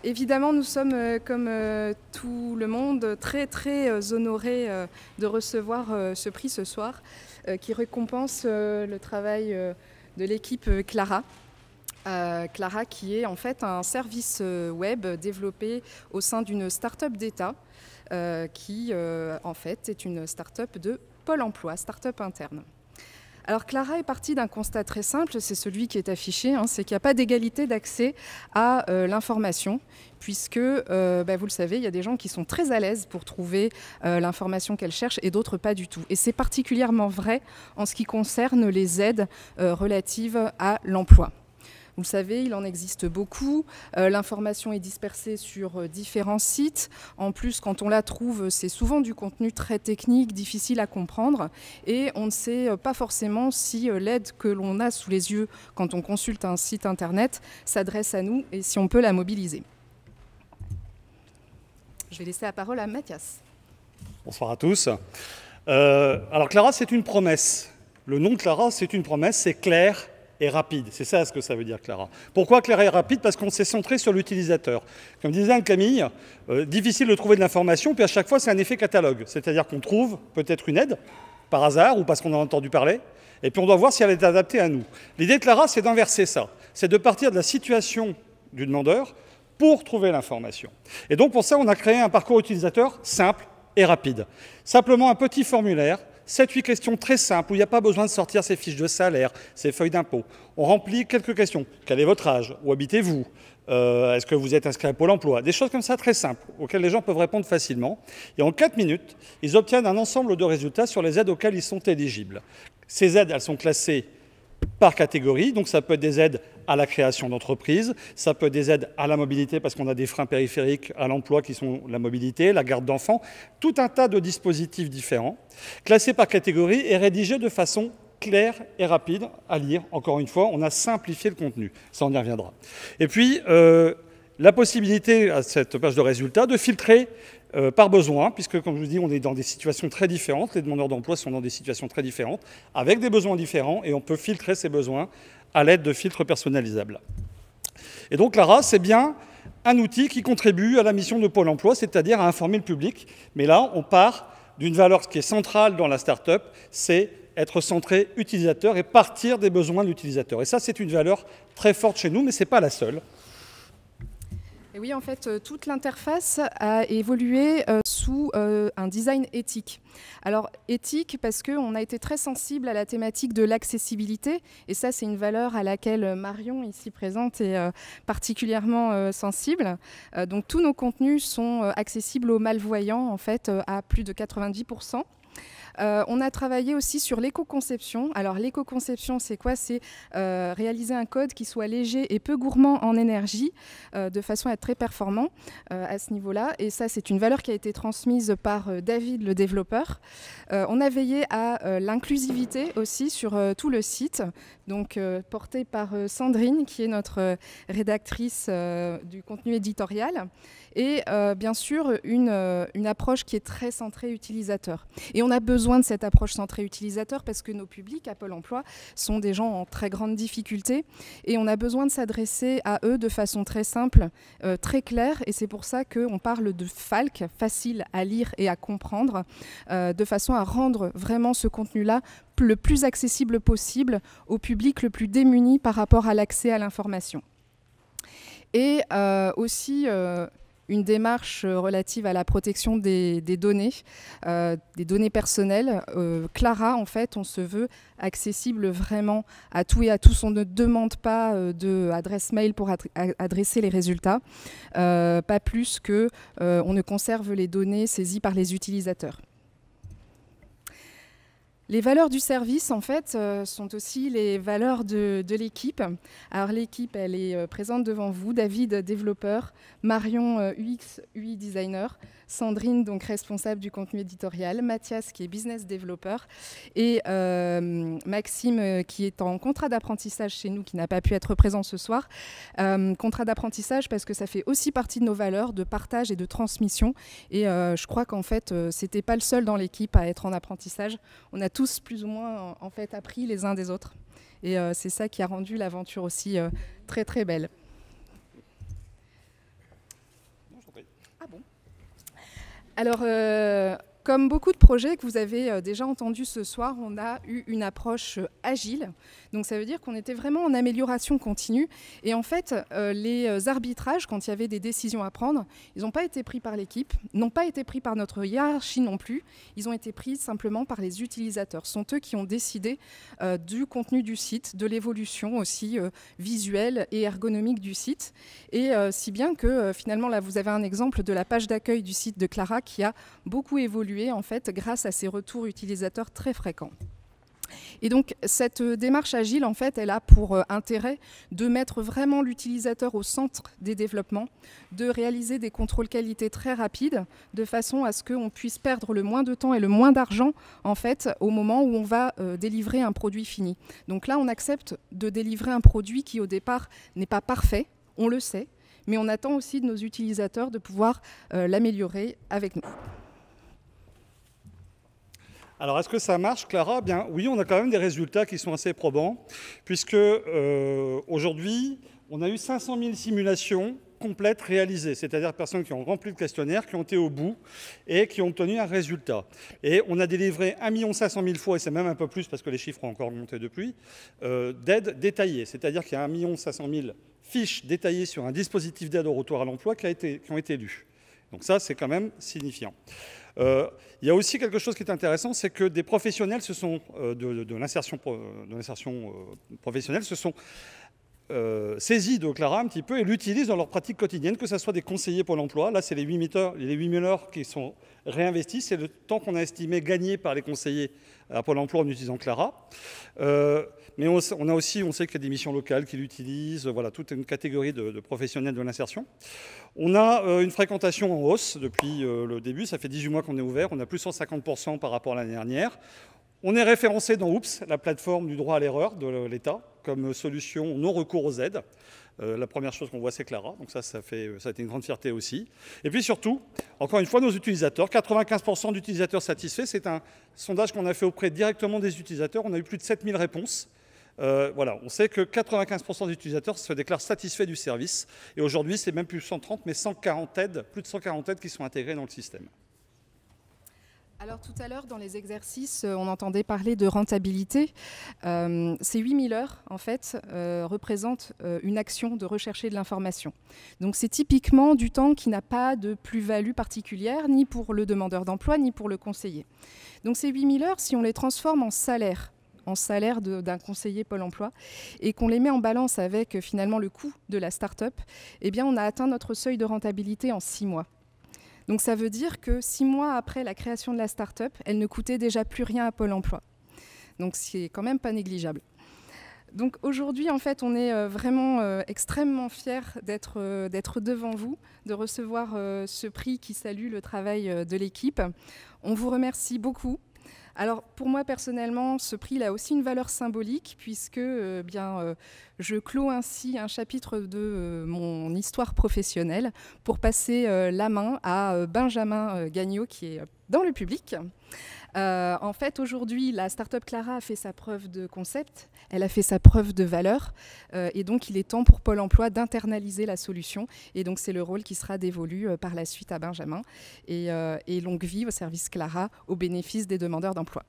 Évidemment, nous sommes, comme tout le monde, très honorés de recevoir ce prix ce soir, qui récompense le travail de l'équipe Clara. Clara, qui est en fait un service web développé au sein d'une start-up d'État, qui en fait est une start-up de Pôle emploi, start-up interne. Alors Clara est partie d'un constat très simple, c'est celui qui est affiché, c'est qu'il n'y a pas d'égalité d'accès à l'information, puisque, vous le savez, il y a des gens qui sont très à l'aise pour trouver l'information qu'elles cherchent et d'autres pas du tout. Et c'est particulièrement vrai en ce qui concerne les aides relatives à l'emploi. Vous le savez, il en existe beaucoup. L'information est dispersée sur différents sites. En plus, quand on la trouve, c'est souvent du contenu très technique, difficile à comprendre. Et on ne sait pas forcément si l'aide que l'on a sous les yeux quand on consulte un site internet s'adresse à nous et si on peut la mobiliser. Je vais laisser la parole à Mathias. Bonsoir à tous. Alors Clara, c'est une promesse. Le nom de Clara, c'est une promesse, c'est clair et rapide. C'est ça ce que ça veut dire, Clara. Pourquoi clair et rapide? Parce qu'on s'est centré sur l'utilisateur. Comme disait Anne-Camille, difficile de trouver de l'information, puis à chaque fois, c'est un effet catalogue. C'est-à-dire qu'on trouve peut-être une aide, par hasard, ou parce qu'on a entendu parler, et puis on doit voir si elle est adaptée à nous. L'idée de Clara, c'est d'inverser ça. C'est de partir de la situation du demandeur pour trouver l'information. Et donc, pour ça, on a créé un parcours utilisateur simple et rapide. Simplement un petit formulaire, 7-8 questions très simples où il n'y a pas besoin de sortir ses fiches de salaire, ses feuilles d'impôt. On remplit quelques questions. Quel est votre âge? Où habitez-vous? Est-ce que vous êtes inscrit à Pôle emploi? Des choses comme ça très simples, auxquelles les gens peuvent répondre facilement. Et en 4 minutes, ils obtiennent un ensemble de résultats sur les aides auxquelles ils sont éligibles. Ces aides, elles sont classées par catégorie, donc ça peut être des aides à la création d'entreprises, ça peut être des aides à la mobilité parce qu'on a des freins périphériques à l'emploi qui sont la mobilité, la garde d'enfants, tout un tas de dispositifs différents, classés par catégorie et rédigés de façon claire et rapide à lire. Encore une fois, on a simplifié le contenu, ça on y reviendra. Et puis, la possibilité à cette page de résultats de filtrer par besoin, puisque comme je vous dis, on est dans des situations très différentes, les demandeurs d'emploi sont dans des situations très différentes, avec des besoins différents, et on peut filtrer ces besoins à l'aide de filtres personnalisables. Et donc Clara, c'est bien un outil qui contribue à la mission de Pôle emploi, c'est-à-dire à informer le public. Mais là, on part d'une valeur qui est centrale dans la start-up, c'est être centré utilisateur et partir des besoins de l'utilisateur. Et ça, c'est une valeur très forte chez nous, mais ce n'est pas la seule. Et oui, en fait, toute l'interface a évolué sous un design éthique. Alors, éthique parce qu'on a été très sensible à la thématique de l'accessibilité, et ça, c'est une valeur à laquelle Marion, ici présente, est particulièrement sensible. Donc, tous nos contenus sont accessibles aux malvoyants, en fait, à plus de 90%. On a travaillé aussi sur l'éco-conception. Alors l'éco-conception, c'est quoi? C'est réaliser un code qui soit léger et peu gourmand en énergie, de façon à être très performant à ce niveau-là. Et ça, c'est une valeur qui a été transmise par David, le développeur. On a veillé à l'inclusivité aussi sur tout le site, donc portée par Sandrine, qui est notre rédactrice du contenu éditorial. Et bien sûr, une approche qui est très centrée utilisateur. Et on a besoin de cette approche centrée utilisateur parce que nos publics à Pôle emploi sont des gens en très grande difficulté et on a besoin de s'adresser à eux de façon très simple, très claire, et c'est pour ça qu'on parle de FALC, facile à lire et à comprendre, de façon à rendre vraiment ce contenu-là le plus accessible possible au public le plus démuni par rapport à l'accès à l'information. Et aussi une démarche relative à la protection des données personnelles. Clara, en fait, on se veut accessible vraiment à tout et à tous. On ne demande pas d'adresse mail pour adresser les résultats, pas plus que on ne conserve les données saisies par les utilisateurs. Les valeurs du service, en fait, sont aussi les valeurs de l'équipe. Alors l'équipe, elle est présente devant vous. David, développeur, Marion, UX, UI designer, Sandrine, donc responsable du contenu éditorial, Mathias, qui est business développeur, et Maxime, qui est en contrat d'apprentissage chez nous, qui n'a pas pu être présent ce soir. Contrat d'apprentissage parce que ça fait aussi partie de nos valeurs de partage et de transmission. Et je crois qu'en fait, c'était pas le seul dans l'équipe à être en apprentissage. On a tous plus ou moins en fait appris les uns des autres. Et c'est ça qui a rendu l'aventure aussi très très belle. Ah bon? Alors, comme beaucoup de projets que vous avez déjà entendus ce soir, on a eu une approche agile. Donc ça veut dire qu'on était vraiment en amélioration continue. Et en fait, les arbitrages, quand il y avait des décisions à prendre, ils n'ont pas été pris par l'équipe, n'ont pas été pris par notre hiérarchie non plus. Ils ont été pris simplement par les utilisateurs. Ce sont eux qui ont décidé du contenu du site, de l'évolution aussi visuelle et ergonomique du site. Et si bien que finalement, là, vous avez un exemple de la page d'accueil du site de Clara qui a beaucoup évolué en fait, grâce à ces retours utilisateurs très fréquents. Et donc, cette démarche agile, en fait, elle a pour intérêt de mettre vraiment l'utilisateur au centre des développements, de réaliser des contrôles qualité très rapides, de façon à ce qu'on puisse perdre le moins de temps et le moins d'argent, en fait, au moment où on va délivrer un produit fini. Donc là, on accepte de délivrer un produit qui, au départ, n'est pas parfait, on le sait, mais on attend aussi de nos utilisateurs de pouvoir l'améliorer avec nous. Alors, est-ce que ça marche, Clara? Bien, oui, on a quand même des résultats qui sont assez probants, puisque aujourd'hui, on a eu 500 000 simulations complètes réalisées, c'est-à-dire personnes qui ont rempli le questionnaire, qui ont été au bout et qui ont obtenu un résultat. Et on a délivré 1 500 000 fois, et c'est même un peu plus parce que les chiffres ont encore monté depuis, d'aides détaillées, c'est-à-dire qu'il y a 1 500 000 fiches détaillées sur un dispositif d'aide au retour à l'emploi qui ont été lues. Donc ça, c'est quand même signifiant. Il y a aussi quelque chose qui est intéressant, c'est que des professionnels de l'insertion professionnelle se sont saisis de Clara un petit peu et l'utilisent dans leur pratique quotidienne, que ce soit des conseillers Pôle emploi. Là, c'est les 8 000 heures qui sont réinvesties. C'est le temps qu'on a estimé gagné par les conseillers à Pôle emploi en utilisant Clara. Mais on sait qu'il y a des missions locales qui l'utilisent, voilà, toute une catégorie de professionnels de l'insertion. On a une fréquentation en hausse depuis le début, ça fait 18 mois qu'on est ouvert, on a plus 150% par rapport à l'année dernière. On est référencé dans OOPS, la plateforme du droit à l'erreur de l'État, comme solution non recours aux aides. La première chose qu'on voit, c'est Clara, donc ça a été une grande fierté aussi. Et puis surtout, encore une fois, nos utilisateurs, 95% d'utilisateurs satisfaits, c'est un sondage qu'on a fait auprès directement des utilisateurs, on a eu plus de 7000 réponses. Voilà, on sait que 95% des utilisateurs se déclarent satisfaits du service. Et aujourd'hui, c'est même plus 130, mais 140 aides, plus de 140 aides qui sont intégrées dans le système. Alors tout à l'heure, dans les exercices, on entendait parler de rentabilité. Ces 8000 heures, en fait, représentent une action de rechercher de l'information. Donc c'est typiquement du temps qui n'a pas de plus-value particulière, ni pour le demandeur d'emploi, ni pour le conseiller. Donc ces 8000 heures, si on les transforme en salaire d'un conseiller Pôle emploi et qu'on les met en balance avec finalement le coût de la start-up, eh bien on a atteint notre seuil de rentabilité en 6 mois. Donc ça veut dire que 6 mois après la création de la start-up, elle ne coûtait déjà plus rien à Pôle emploi. Donc c'est quand même pas négligeable. Donc aujourd'hui, en fait, on est vraiment extrêmement fiers d'être devant vous, de recevoir ce prix qui salue le travail de l'équipe. On vous remercie beaucoup. Alors pour moi personnellement, ce prix il a aussi une valeur symbolique puisque je clôt ainsi un chapitre de mon histoire professionnelle pour passer la main à Benjamin Gagnon qui est dans le public. En fait, aujourd'hui, la start-up Clara a fait sa preuve de concept, elle a fait sa preuve de valeur, et donc il est temps pour Pôle emploi d'internaliser la solution. Et donc c'est le rôle qui sera dévolu par la suite à Benjamin. Et longue vie au service Clara, au bénéfice des demandeurs d'emploi.